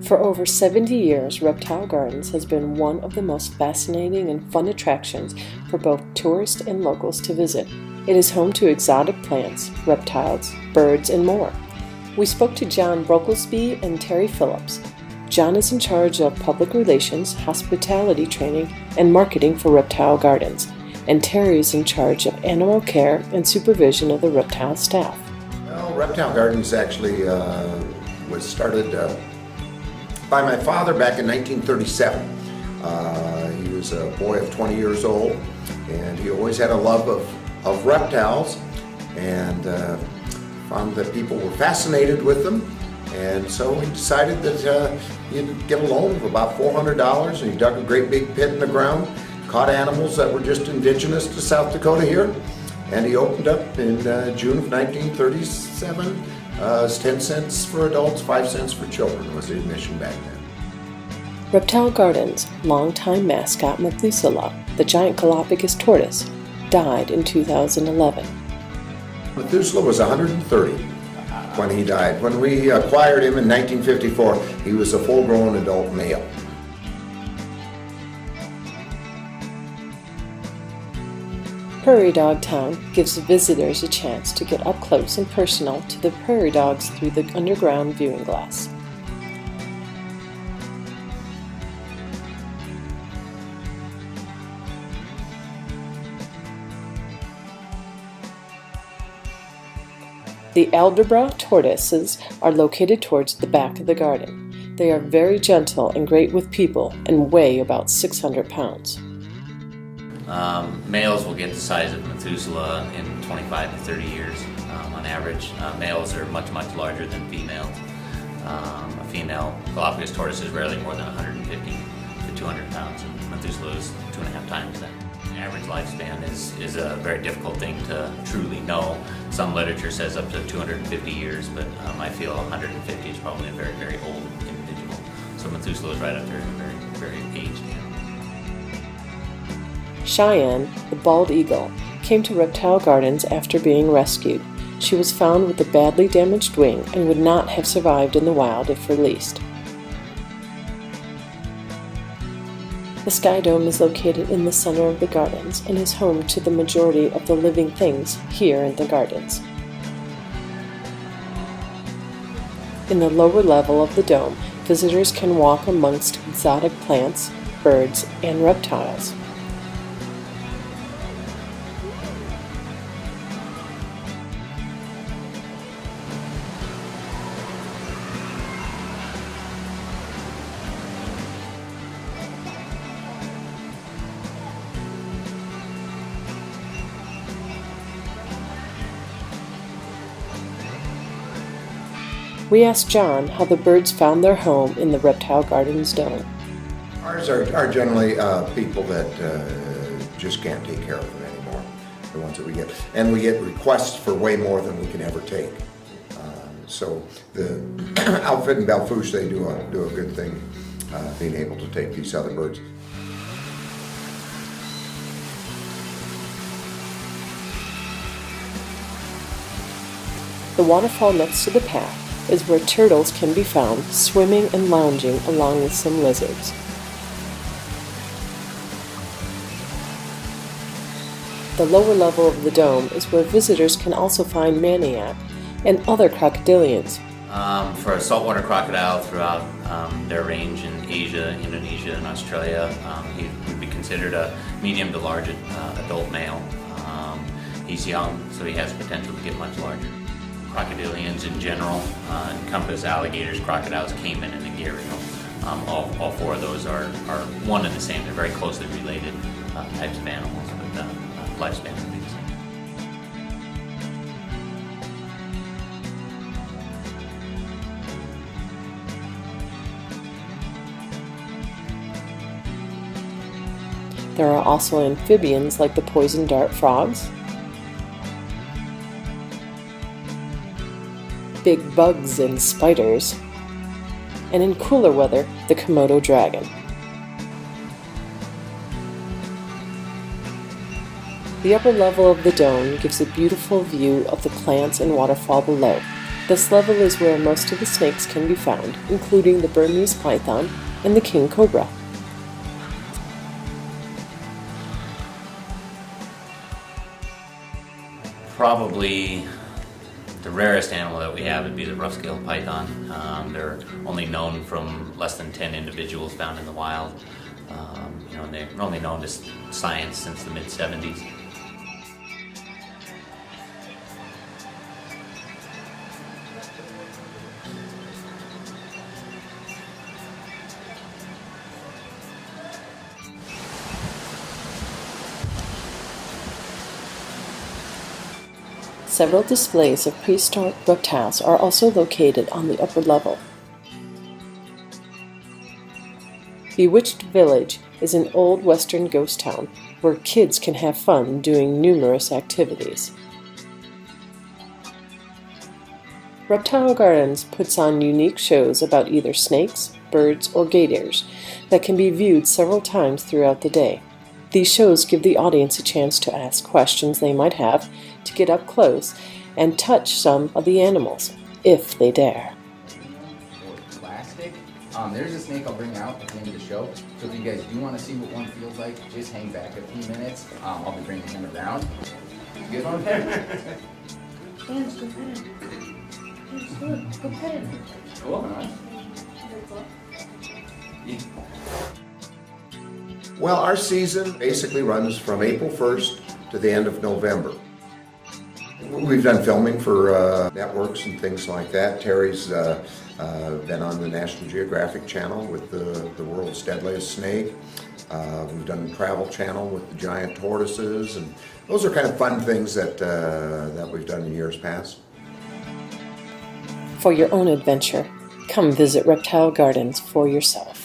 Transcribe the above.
For over 70 years, Reptile Gardens has been one of the most fascinating and fun attractions for both tourists and locals to visit. It is home to exotic plants, reptiles, birds, and more. We spoke to John Brocklesby and Terry Phillips. John is in charge of public relations, hospitality training, and marketing for Reptile Gardens, and Terry is in charge of animal care and supervision of the reptile staff. Well, Reptile Gardens actually was started by my father back in 1937. He was a boy of 20 years old, and he always had a love of reptiles, and found that people were fascinated with them, and so he decided that he'd get a loan of about $400, and he dug a great big pit in the ground, caught animals that were just indigenous to South Dakota here, and he opened up in June of 1937. It was 10 cents for adults, 5 cents for children was the admission back then. Reptile Gardens' longtime mascot Methuselah, the giant Galapagos tortoise, died in 2011. Methuselah was 130 when he died. When we acquired him in 1954, he was a full-grown adult male. Prairie Dog Town gives visitors a chance to get up close and personal to the prairie dogs through the underground viewing glass. The Aldabra tortoises are located towards the back of the garden. They are very gentle and great with people and weigh about 600 pounds. Males will get the size of Methuselah in 25 to 30 years on average. Males are much larger than females. A female Galapagos tortoise is rarely more than 150 to 200 pounds, and Methuselah is 2.5 times that. The average lifespan is a very difficult thing to truly know. Some literature says up to 250 years, but I feel 150 is probably a very old individual. So Methuselah is right up there in a very aged animal. Cheyenne, the bald eagle, came to Reptile Gardens after being rescued. She was found with a badly damaged wing and would not have survived in the wild if released. The Sky Dome is located in the center of the gardens and is home to the majority of the living things here in the gardens. In the lower level of the dome, visitors can walk amongst exotic plants, birds, and reptiles. We asked John how the birds found their home in the Reptile Gardens dome. Ours are generally people that just can't take care of them anymore, the ones that we get. And we get requests for way more than we can ever take. So the outfit in Belfouche, they do a good thing being able to take these other birds. The waterfall next to the path is where turtles can be found swimming and lounging along with some lizards. The lower level of the dome is where visitors can also find maniac and other crocodilians. For a saltwater crocodile throughout their range in Asia, Indonesia, and Australia, he would be considered a medium to large adult male. He's young, so he has potential to get much larger. Crocodilians in general encompass alligators, crocodiles, caiman, and the gharial. All four of those are one and the same. They're very closely related types of animals, but lifespan would be the same. There are also amphibians like the poison dart frogs, big bugs and spiders, and in cooler weather, the Komodo dragon. The upper level of the dome gives a beautiful view of the plants and waterfall below. This level is where most of the snakes can be found, including the Burmese python and the king cobra. Probably the rarest animal that we have would be the rough-scaled python. They're only known from less than 10 individuals found in the wild. And they're only known to science since the mid-70s. Several displays of prehistoric reptiles are also located on the upper level. Bewitched Village is an old western ghost town where kids can have fun doing numerous activities. Reptile Gardens puts on unique shows about either snakes, birds, or gators that can be viewed several times throughout the day. These shows give the audience a chance to ask questions they might have, to get up close and touch some of the animals, if they dare. Plastic. There's a snake I'll bring out at the end of the show. So if you guys do want to see what one feels like, just hang back a few minutes. I'll be bringing him around. You guys want to pet him? Hands, go pet him. Hands, look, go pet him. Cool, huh? Well, our season basically runs from April 1st to the end of November. We've done filming for networks and things like that. Terry's been on the National Geographic Channel with the world's deadliest snake. We've done the Travel Channel with the giant tortoises, and those are kind of fun things that we've done in years past. For your own adventure, come visit Reptile Gardens for yourself.